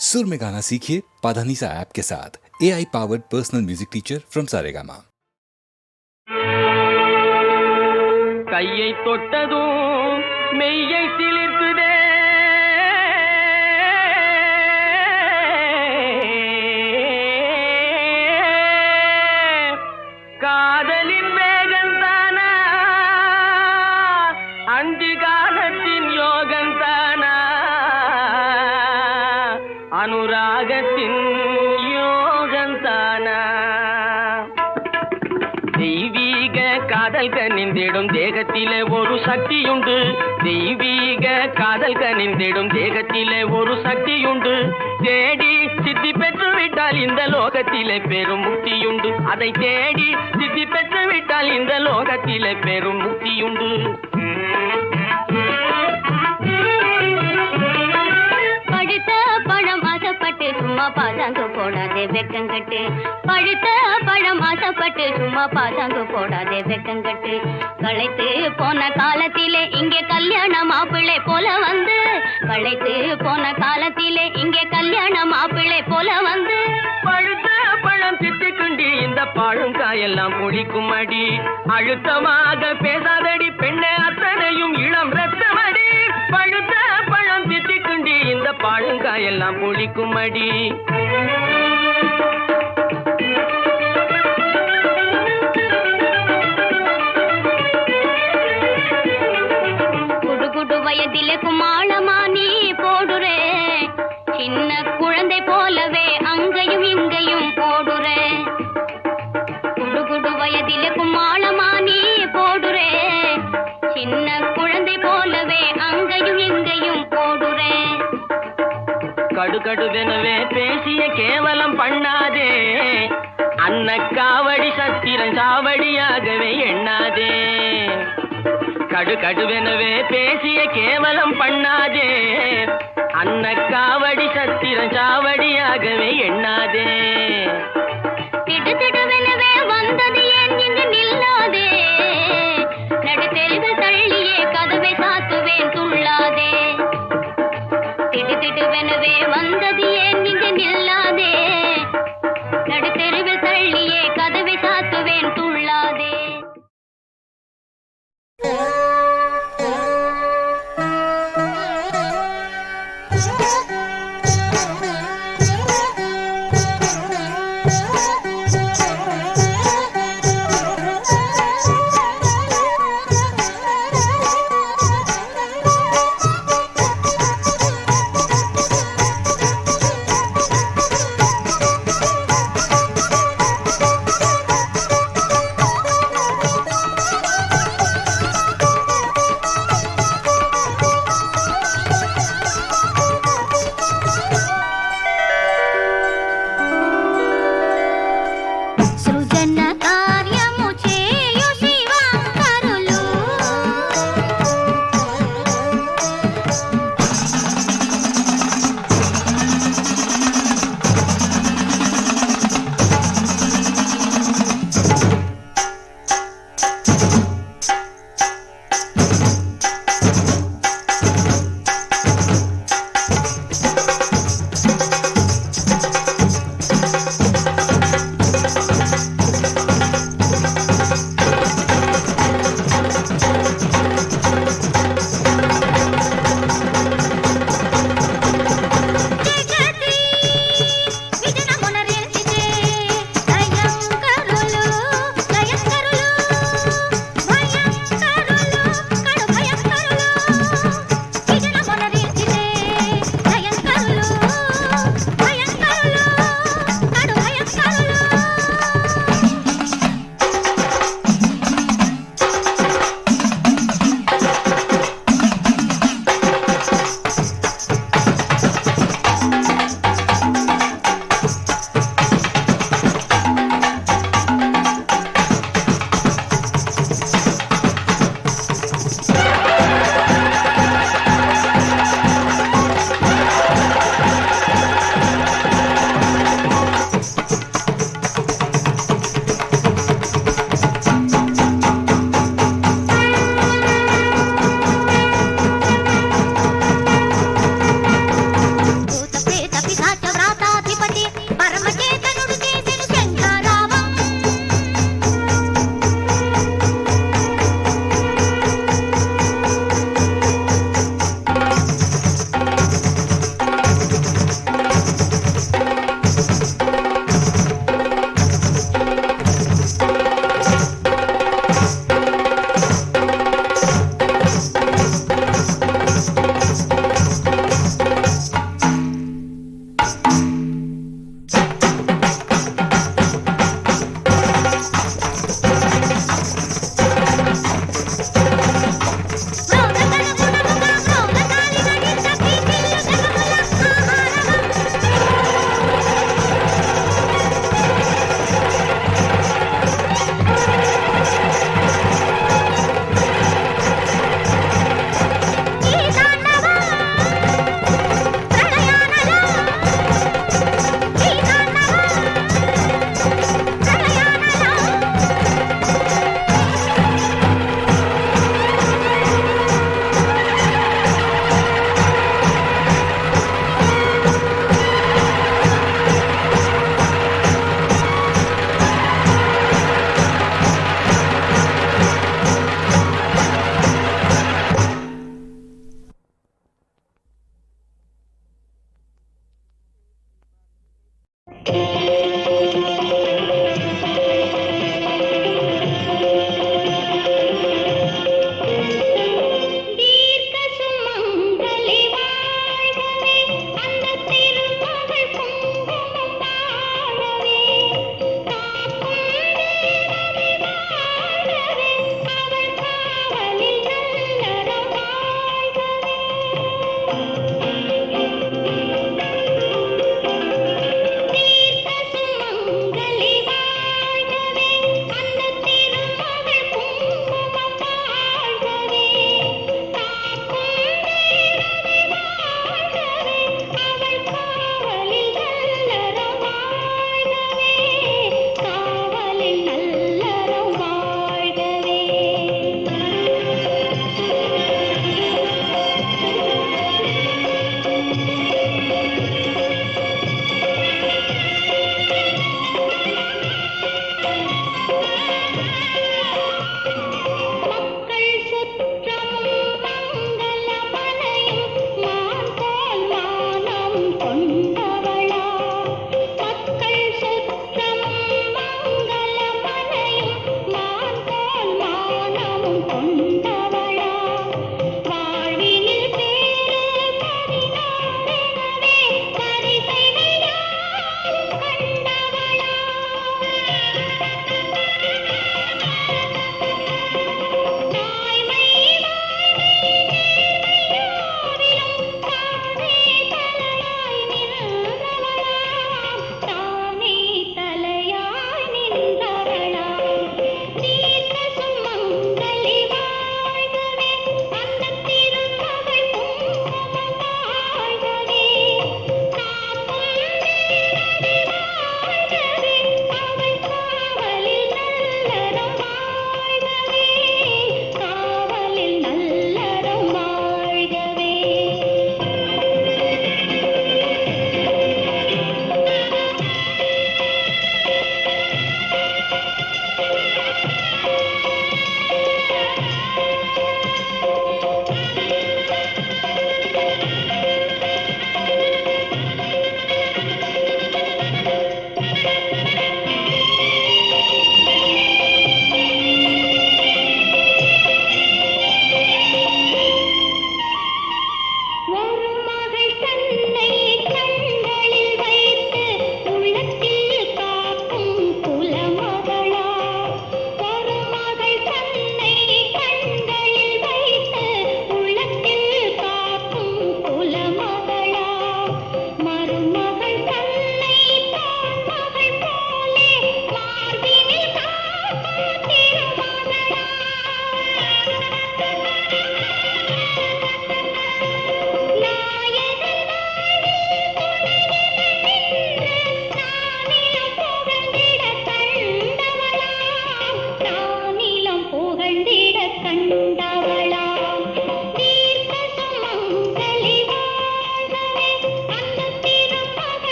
सुर में गाना सीखिए पाधानीसा ऐप के साथ। AI powered personal music teacher from Saregama. கையை தொட்டதும் மெய்யை சிலிர்க்குதே, காதலின் வேகந்தானா அந்தி காலத்தின் யோகந்தானா அனுராகத்தின் யோகந்தானா தெய்வீக காதல் கனிந்திடும் தேகத்திலே ஒரு சக்தியுண்டு. தெய்வீக காதல் கனிந்திடும் தேகத்திலே ஒரு சக்தியுண்டு. தேடி சித்தி பெற்று விட்டால் இந்த லோகத்திலே பெரும் முக்தியுண்டு. அதை தேடி சித்தி பெற்று விட்டால் இந்த லோகத்திலே பெரும் முக்தியுண்டு. பழுத்த பழம் ஆசைப்பட்டு சும்மா பாசாங்கு போடாதே வெக்கங்கட்டு. பழுத்த பழம் ஆசைப்பட்டு சும்மா பாசாங்கு போடாதே வெக்கங்கட்டு. களைத்து போன காலத்திலே இங்கே கல்யாண மாப்பிள்ளை போல வந்து, களைத்து போன காலத்திலே இங்கே கல்யாண மாப்பிள்ளை போல வந்து, பழுத்த பழம் திட்டுக்குண்டி இந்த பழங்காயெல்லாம் புளிக்கும் அடி. அழுத்தமாக பேசாதடி பெண்ணே, அத்தனையும் இளம் ரத்தமடி. பழுத்த பழம் திட்டுக்குண்டி இந்த பழங்காயெல்லாம் புளிக்கும் அடி. குடு குடு வயதிலே குமாளமா நீ போடுறே, சின்ன குழந்தை போலவே அங்கையும் இங்கையும் ஓடுறே. குடு குடு வயதிலே குமாளமா நீ போடுறே, சின்ன குழந்தை போலவே அங்கையும் இங்கையும் ஓடுறே. கடுகடுவெனவே பேசிய கேவலம் பண்ணாதே, அன்ன காவடி சத்திரன் சாவடியாகவே எண்ணாதே. கடுகடுவெனவே பேசிய கேவலம் பண்ணாதே, அன்ன காவடி சத்திரன் சாவடியாகவே எண்ணாதே. திடுதிடுவெனவே வந்தது ஏன் இங்கு நில்லாதே, நடுத்தெருவில் தள்ளியே கதவை சாத்துவேன் துள்ளாதே. திடுதிடுவெனவே வந்தது ஏன் இங்கு நில்லாதே, நடுத்தெருவில் தள்ளியே கதவை சாத்துவேன் துள்ளாதே.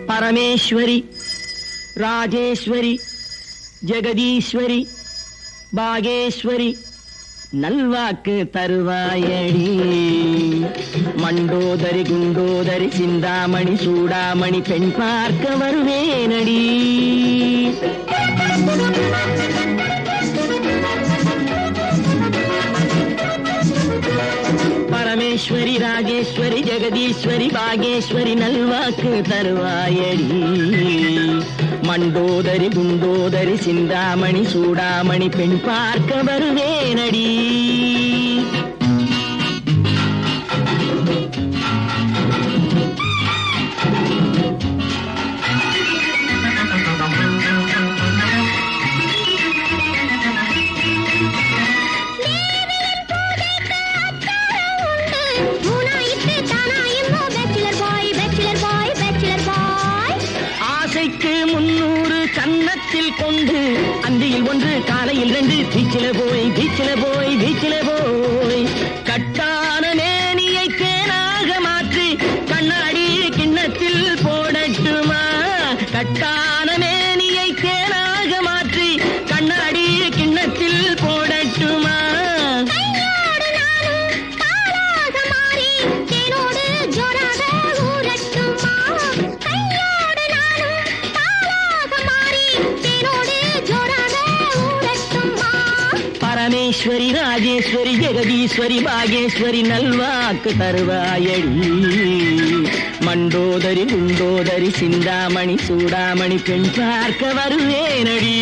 பரமேஸ்வரி, ராஜேஸ்வரி, ஜெகதீஸ்வரி, பாகேஸ்வரி, நல்வாக்கு தருவாயடி. மண்டோதரி, குண்டோதரி, சிந்தாமணி, சூடாமணி, பெண் பார்க்க வருவேனடி. பரமேஸ்வரி, ராஜேஸ்வரி, ஜெகதீஸ்வரி, பாகேஸ்வரி, நல்வாக்கு தருவாயடி. மண்டோதரி, குண்டோதரி, சிந்தாமணி, சூடாமணி, பெண் பார்க்க வருவேனடி. கன்னத்தில் கொண்டு அந்தியில் ஒன்று, காலையில் 2, பீச்சில போய் கட்டான நேனியை தேனா பட்டான மேனியை தேனாக மாற்றி கண்ணாடி கிண்ணத்தில் போடட்டுமா? பரமேஸ்வரி, ராஜேஸ்வரி, ஜெகதீஸ்வரி, பாகேஸ்வரி நல்வாக்கு தருவாயடி. மண்டோதரி, குண்டோதரி, சிந்தாமணி, சூடாமணி பெண் பார்க்க வருவேனடி.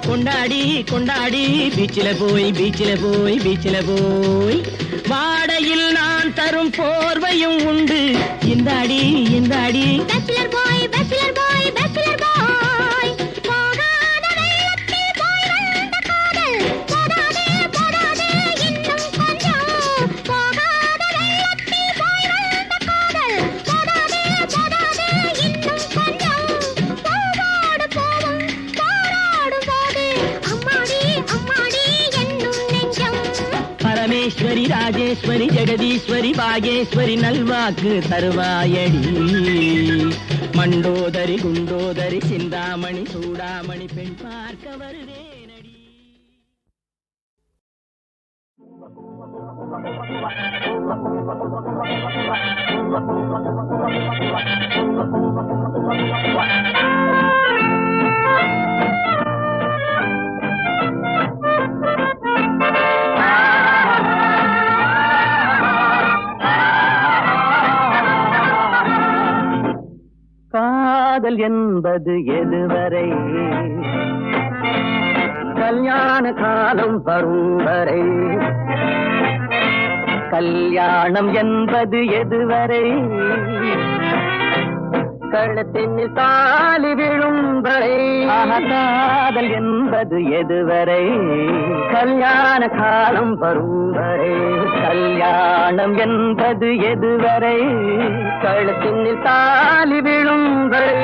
கொண்டாடி கொண்டாடி பீச்சில போய் வாடையில் நான் தரும் போர்வையும் உண்டு. இந்தாடி இந்தாடி bachelor boy bachelor boy bachelor boy போகாத வெள்ளத்தில் போய் வந்த காதல் போடாதே போடாதே இன்னும் கொஞ்சம். போகாத வெள்ளத்தில் போய் வந்த காதல் போடாதே போடாதே இன்னும் கொஞ்சம். போவோடு போவும் போராடும் போது அம்மாடி அம்மாடி என்னும் நெஞ்சம். பரமேஸ்வரி, ராஜேஸ்வரி, ஜெகதீஸ்வரி, பாகேஸ்வரி நல்வாக்கு தருவாயடி. மண்டோதரி, குண்டோதரி, சிந்தாமணி, சூடாமணி பெண் பார்க்க வருவேனடி. காதல் என்பது எதுவரை? கல்யாண காலம் வரும் வரை. கல்யாணம் என்பது எதுவரை? கழுத்தினில் தாலி விழும் வரை. காதல் என்பது எதுவரை? கல்யாண காலம் வரும் வரை. கல்யாணம் என்பது எதுவரை? கழுத்தினில் தாலி விழும் வரை.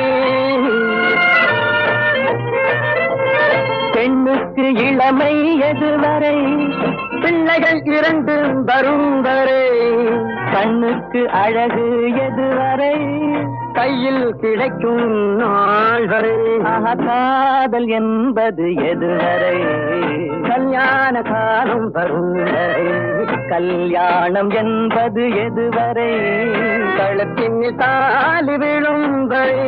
பெண்ணுக்கு இளமை எதுவரை? பிள்ளைகள் இரண்டு வரும் வரை. கண்ணுக்கு அழகு எதுவரை? கையில் கிடைக்கும் நாள் வரை. காதல் என்பது எதுவரை? கல்யாண காலம் வரும் வரை. கல்யாணம் என்பது எதுவரை? கழுத்தின் தாலி விழும் வரை.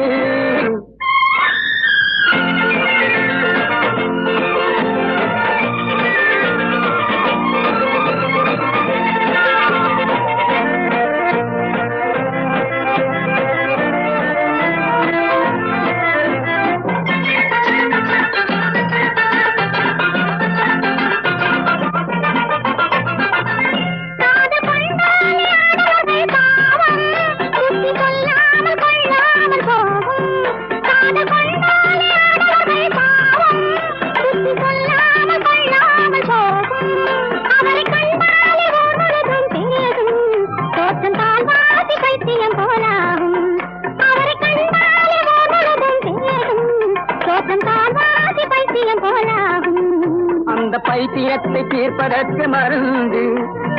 அந்த பைத்தியத்தை தீர்ப்பதற்கு மருந்து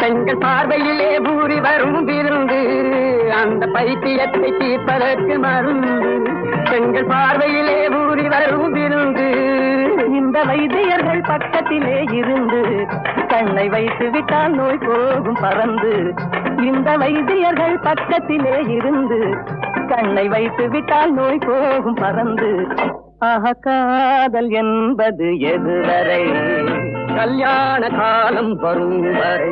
பெண்கள் பார்வையிலே பூரி வரும் விருந்து. அந்த பைத்தியத்தை தீர்ப்பதற்கு மருந்து பெண்கள் பார்வையிலே பூரி வரும் விருந்து. இந்த வைத்தியர்கள் பக்கத்திலே இருந்து கண்ணை வைத்து விட்டால் நோய் போகும் பறந்து. இந்த வைத்தியர்கள் பக்கத்திலே இருந்து கண்ணை வைத்து விட்டால் நோய் போகும் பறந்து. காதல் என்பது எதுவரை? கல்யாண காலம் வரும் வரை.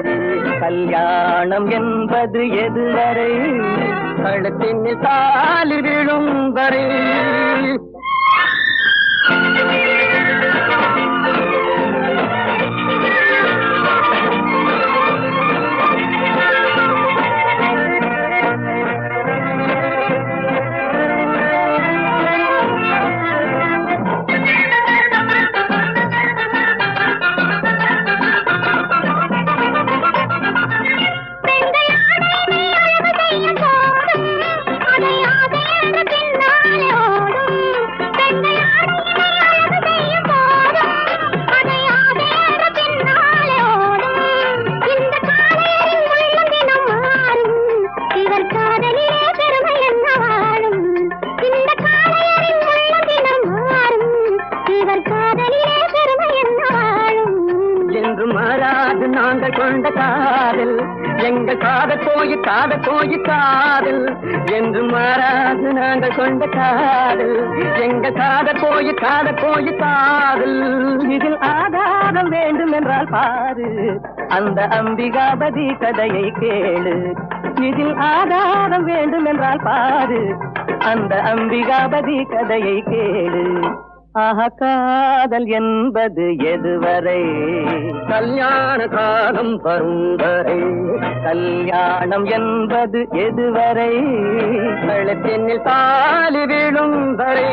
கல்யாணம் என்பது எதுவரை? கழுத்தின் தாலி விழும் வரை. பெண்கள் நாங்கள் கொண்ட காதல் எங்கள் காதல் என்று மாறாது நாங்கள் கொண்ட காதல் எங்கள் காதல் இதில் ஆதாரம் வேண்டும் என்றால் பாரு அந்த அம்பிகாபதி கதையை கேளு இதில் ஆதாரம் வேண்டும் என்றால் பாரு அந்த அம்பிகாபதி கதையை கேளு காதல் என்பது எதுவரை கல்யாண காலம் வரும் வரை கல்யாணம் என்பது எதுவரை கழுத்தினில் தாலி விழும் வரை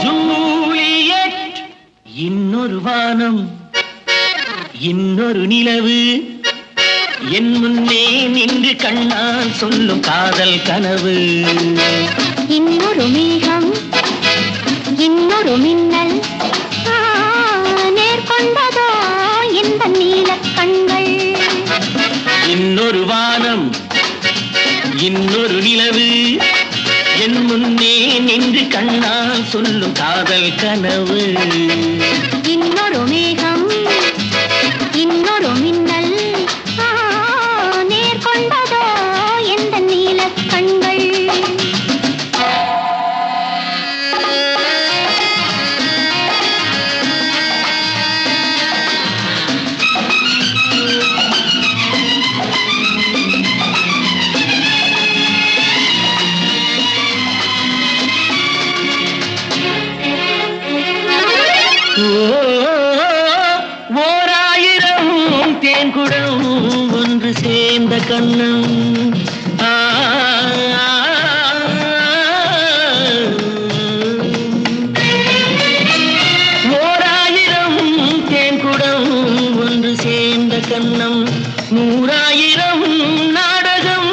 ஜூலியட் இன்னொரு வானம் இன்னொரு நிலவு என் முன்னே நின்று கண்ணால் சொல்லும் காதல் கனவு. இன்னொரு மேகம் இன்னொரு மின்னல் நேர்கொண்டதோ இந்த நீல கண்கள். இன்னொரு வானம் இன்னொரு நிலவு என் முன்னே நின்று கண்ணால் சொல்லும் காதல் கனவு. இன்னொரு மேகம் இன்னொரு மின்னல் நேர்கொண்டதோ இந்த நீல கண்கள். ஓராயிரம் தேன்குடம் ஒன்று சேர்ந்த கண்ணம். ஓராயிரம் தேன்குடம் ஒன்று சேர்ந்த கண்ணம். 100,000 நாடகம்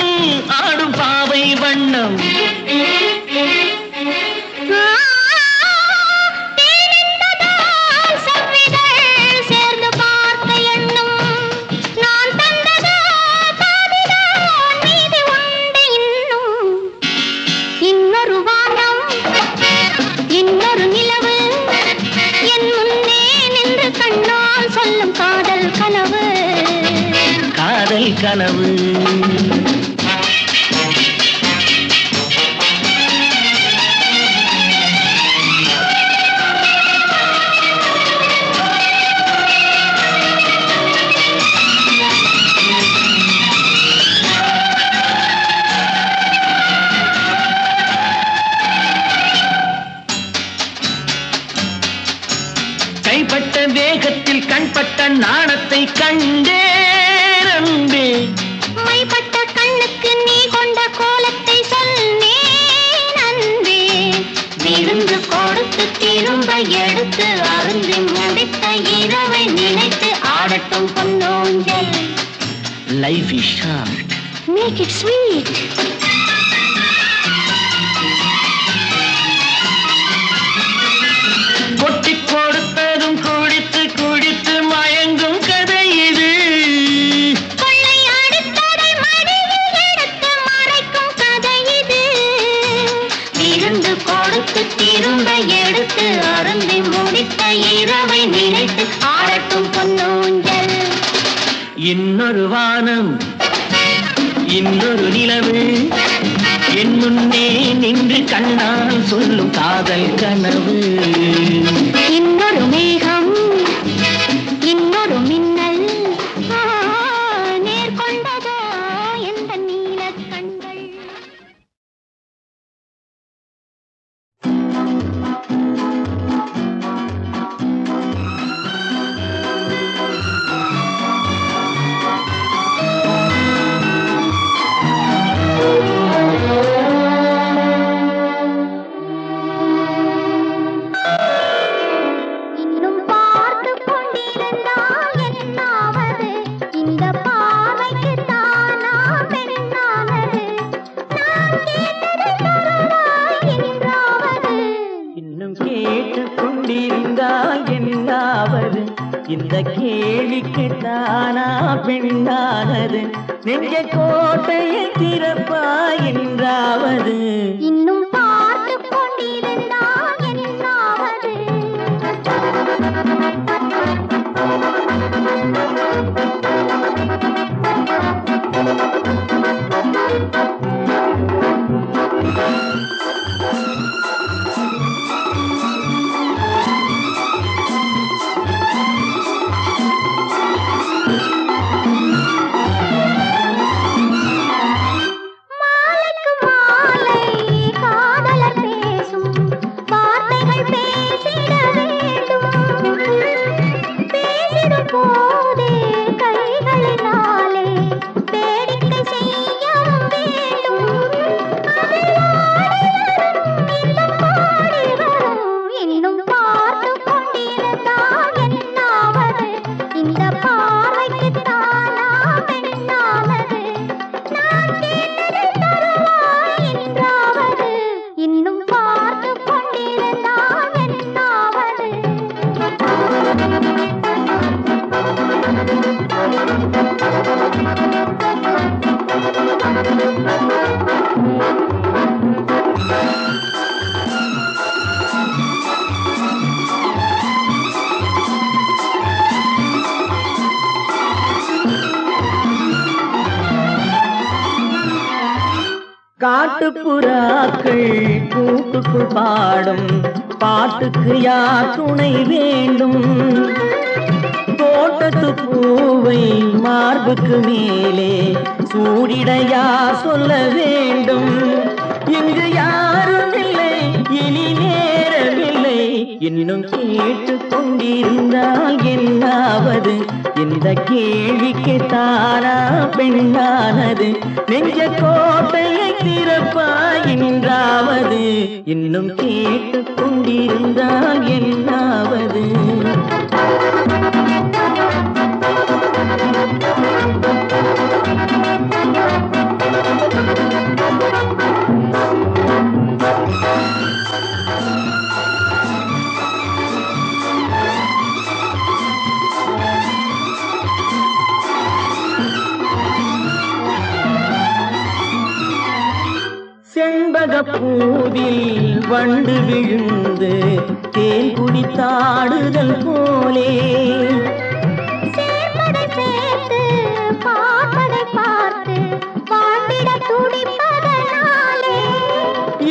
ஆடும் பாவை வண்ணம். காதல் கனவு. கைப்பட்ட வேகத்தில் கண்பட்ட நாணத்தை கண்டே நம்பே. மைப்பட்ட கண்ணுக்கு நீ கொண்ட கோலத்தை சொன்னேன் அன்பே. விருந்து கொடுத்து திரும்ப எடுத்து அருந்தி முடித்த இரவை நினைத்து ஆடட்டும் பொன்னோஞ்சல். Life is short, make it sweet. கொட்டி கொடுத்ததும் குடித்து குடித்து மயங்கும் கதை இது. கொள்ளை அடித்ததை மடியில் எடுத்து மறைக்கும் கதை இது. விருந்து கொடுத்து திரும்ப எடுத்து அருந்தி முடித்த இரவை நினைத்து ஆடட்டும் பொன்னூஞ்சல். இன்னொரு வானம் இன்னொரு நிலவு என் முன்னே நின்று கண்ணால் சொல்லும் காதல் கனவு. இன்னொரு மேகம் இன்னொரு மின்னல் நேர்கொண்டதோ எந்த நீல கண்கள். இன்னும் பார்த்து கொண்டிருந்தால் என்னாவது? இந்த பார்வைக்கு தானா பெண்ணானது? நான் கேட்டதை தருவாய் என்றாவது? இன்னும் கேட்டுக் கொண்டிருந்தால் என்னாவது? இந்த கேள்விக்கு தானா பெண்ணானது? நெஞ்ச கோட்டையை திறப்பாய் என்றாவது? இன்னும் பார்த்து கொண்டிருந்தால் என்னாவது? மாலைக்கு மாலை காட்டுப்புறாக்கள் கூட்டுக்குள் பாடும் பாட்டுக்கு யார் துணை வேண்டும்? தோட்டத்து பூவை மார்புக்கு மேலே சூடிடையா சொல்ல வேண்டும்? இங்கு யாரும் இல்லை, இனி நேரமில்லை, இன்னும் கேட்டுக் கொண்டிருந்தால் என்னாவது? இந்த கேள்விக்கு தானா பெண்ணானது? நெஞ்ச கோட்டையை திறப்பாயின்றாவது? இன்னும் கேட்டுக் கொண்டிருந்தால் என்னாவது? செண்பகப்பூவில் வண்டு விழுந்து தேன் குடித்தாடுதல் போலே சேர்ப்பதை சேர்த்து பார்ப்பதை பார்த்து வாழ்ந்திட துடிப்பதனாலே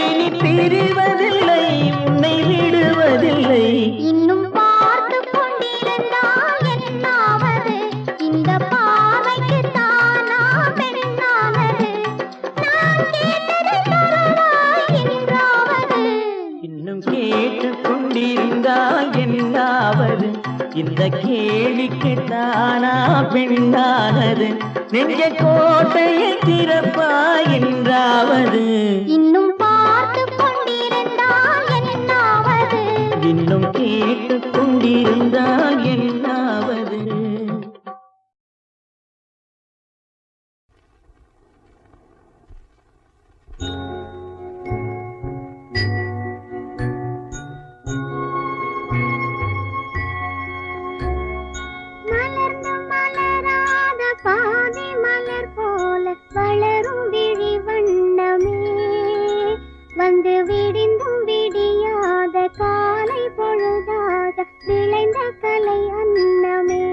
இனி பிரிவதில்லை, உன்னை விடுவதில்லை. இன்னும் பார்த்து கொண்டிருந்தால் என்னாவது? இந்த பார்வைக்கு தானா பெண்ணானது? நான் கேட்டதை தருவாய் என்றாவது? இன்னும் கேட்டுக் கொண்டிருந்தால் என்னாவது? இந்த கேள்விக்கு தானா பெண்ணானது? நெஞ்ச கோட்டையை திறப்பாய் என்றாவது? இன்னும் பார்த்து கொண்டிருந்தால் என்னாவது? இன்னும் கேட்டுக் கொண்டிருந்தால் என்னாவது? மலர்ந்து மலராத பாதி மலர் போல வளரும் விழி வண்ணமே, வந்து விடிந்தும் விடியாத காலை பொழுதாக விளைந்த கலை அன்னமே.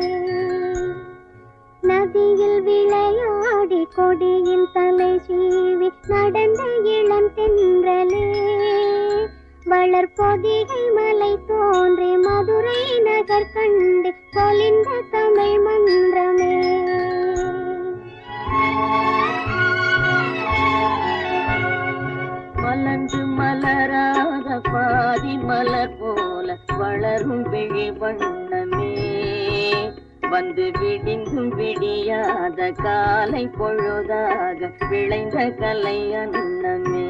நதியில் விளையாடி கொடியின் தலை சீவி நடந்த இளம் தென்றலே, வளர்பொதிகை மலை தோன்றி மதுரை நகர் கண்டு பொலிந்த தமிழ் மன்றமே. மலர்ந்து மலராத பாதி மலர் போல வளரும் விழி வண்ணமே, வந்து விடிந்தும் விடியாத காலை பொழுதாக விளைந்த கலை அன்னமே.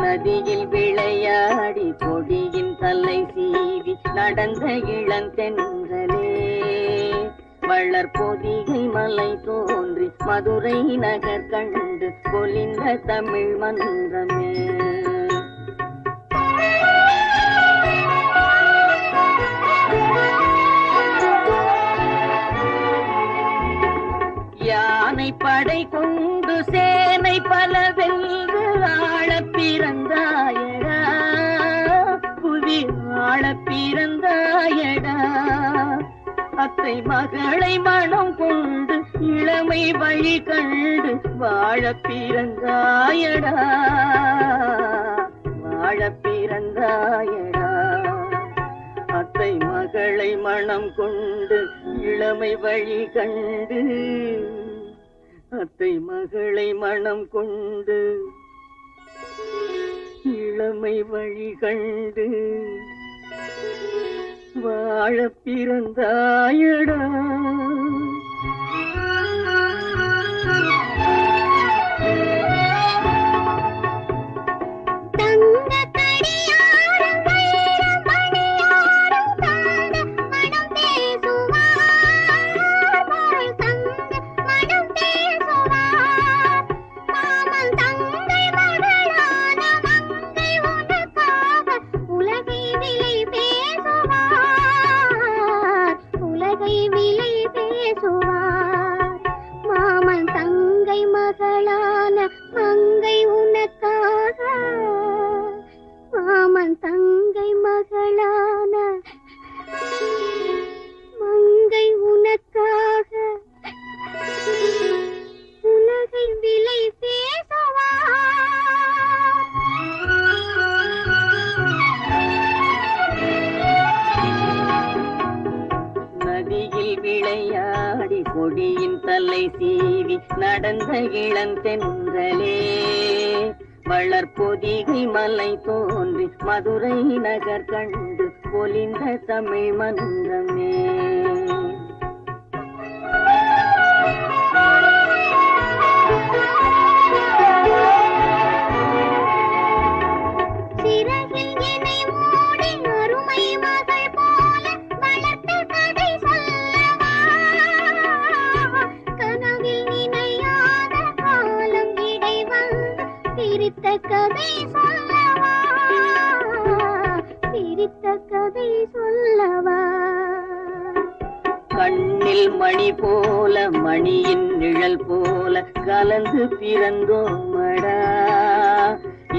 நதியில் விளையாடி கொடியின் தலை சீவி நடந்த இளந்தென்றலே, வளர்பொதிகை மலை தோன்றி மதுரை நகர் கண்டு பொலிந்த தமிழ் மன்றமே. யானை படை கொண்டு சேனை பல வென்று ஆளப் பிறந்தாயடா, புவி ஆளப் பிறந்தாயடா. அத்தை மகளை மனம் கொண்டு இளமை வழி கண்டு வாழப் பிறந்தாயடா, வாழப் பிறந்தாயடா. அத்தை மகளை மனம் கொண்டு இளமை வழி கண்டு, அத்தை மகளை மனம் கொண்டு இளமை வழி கண்டு வாழப் பிறந்தாயடா. மாமன் தங்கை மகளான மங்கை உனக்காக, மாமன் தங்கை மகளான மங்கை உனக்காக உலகை விலை பேச சீவி நடந்த இளந்தென்றலே வளர்பொதிகை மலை தோன்றி மதுரை நகர் கண்டு பொலிந்த தமிழ் மன்றமே. கதை சொல்லவா சிரித்த கதை சொல்லவா. கண்ணில் மணி போல மணியின் நிழல் போல கலந்து பிறந்தோமடா.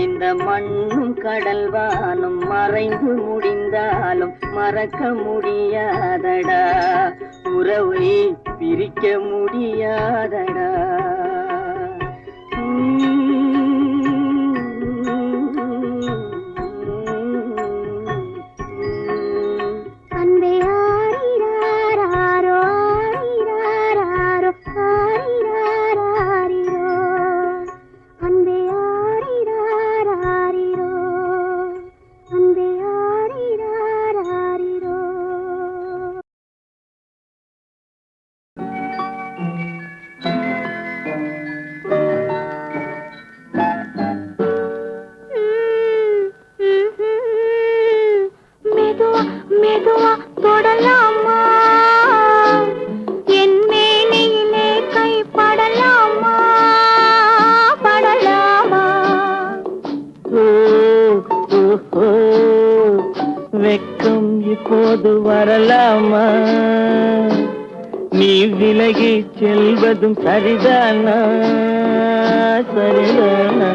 இந்த மண்ணும் கடல் வானம் மறைந்து முடிந்தாலும் மறக்க முடியாதடா. உறவை பிரிக்க முடியாதடா. வெக்கம் இப்போது வரலாமா? நீ விலகி செல்வதும் சரிதானா? சரிதானா?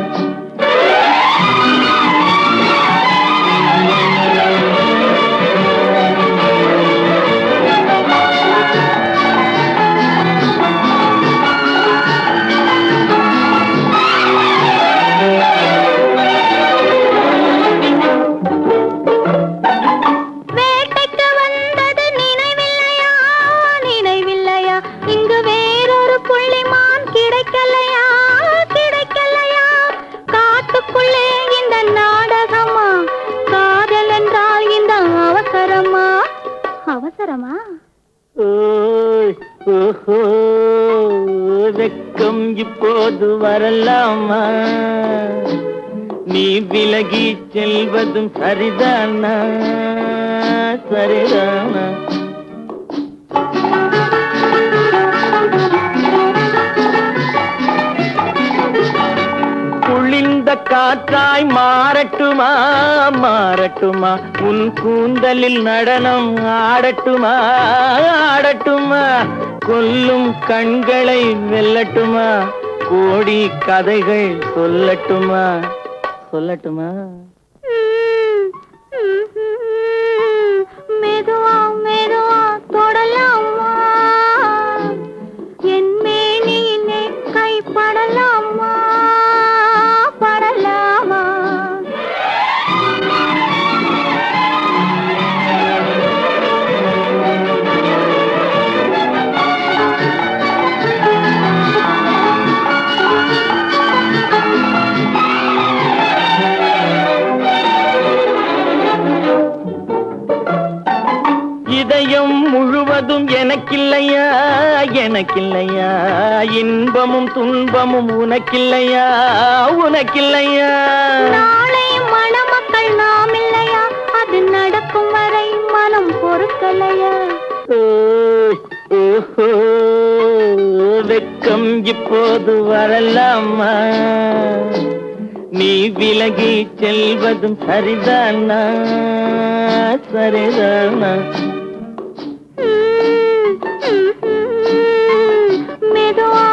அவசரமா? வெக்கம் இப்போது வரலாமா? நீ விலகி செல்வதும் சரிதானா? சரிதானா? குளிர்ந்த காற்றாய் மாறட்டுமா? மாறட்டுமா? உன் கூந்தலில் நடனம் ஆடட்டுமா? ஆடட்டுமா? கொல்லும் கண்களை வெல்லட்டுமா? கோடி கதைகள் சொல்லட்டுமா? சொல்லட்டுமா? மெதுவா மெதுவா தொடலாமா? என் மேனியிலே கைப்படலாமா? படலாமா? இதயம் முழுவதும் எனக்கில்லையா? எனக்கில்லையா? இன்பமும் துன்பமும் உனக்கில்லையா? உனக்கில்லையா? நாளை மணமக்கள் நாம் இல்லையா? அது நடக்கும் வரை மனம் பொறுக்கலையா? வெக்கம் இப்போது வரலாமா? நீ விலகி செல்வதும் சரிதானா? சரிதானா? மெதுவா